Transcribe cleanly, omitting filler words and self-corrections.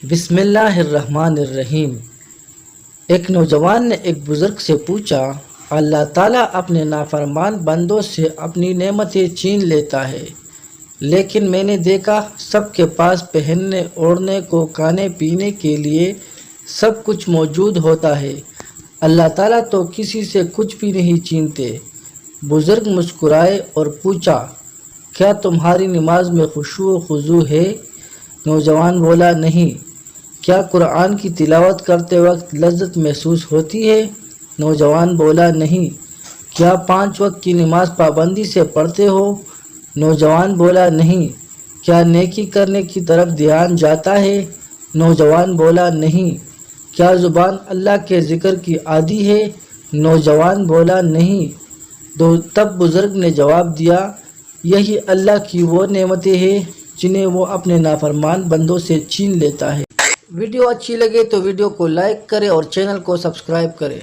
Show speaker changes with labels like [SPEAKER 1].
[SPEAKER 1] بسم اللہ الرحمن الرحیم۔ ایک نوجوان نے ایک بزرگ سے پوچھا، اللہ تعالیٰ اپنے نافرمان بندوں سے اپنی نعمتیں چھین لیتا ہے، لیکن میں نے دیکھا سب کے پاس پہننے اوڑھنے کو، کھانے پینے کے لیے سب کچھ موجود ہوتا ہے، اللہ تعالیٰ تو کسی سے کچھ بھی نہیں چھینتے۔ بزرگ مسکرائے اور پوچھا، کیا تمہاری نماز میں خشوع و خضوع ہے؟ نوجوان بولا، نہیں۔ کیا قرآن کی تلاوت کرتے وقت لذت محسوس ہوتی ہے؟ نوجوان بولا، نہیں۔ کیا 5 وقت کی نماز پابندی سے پڑھتے ہو؟ نوجوان بولا، نہیں۔ کیا نیکی کرنے کی طرف دھیان جاتا ہے؟ نوجوان بولا، نہیں۔ کیا زبان اللہ کے ذکر کی عادی ہے؟ نوجوان بولا، نہیں۔ تب بزرگ نے جواب دیا، یہی اللہ کی وہ نعمتیں ہیں جنہیں وہ اپنے نافرمان بندوں سے چھین لیتا ہے۔ ویڈیو اچھی لگے تو ویڈیو کو لائک کریں اور چینل کو سبسکرائب کریں۔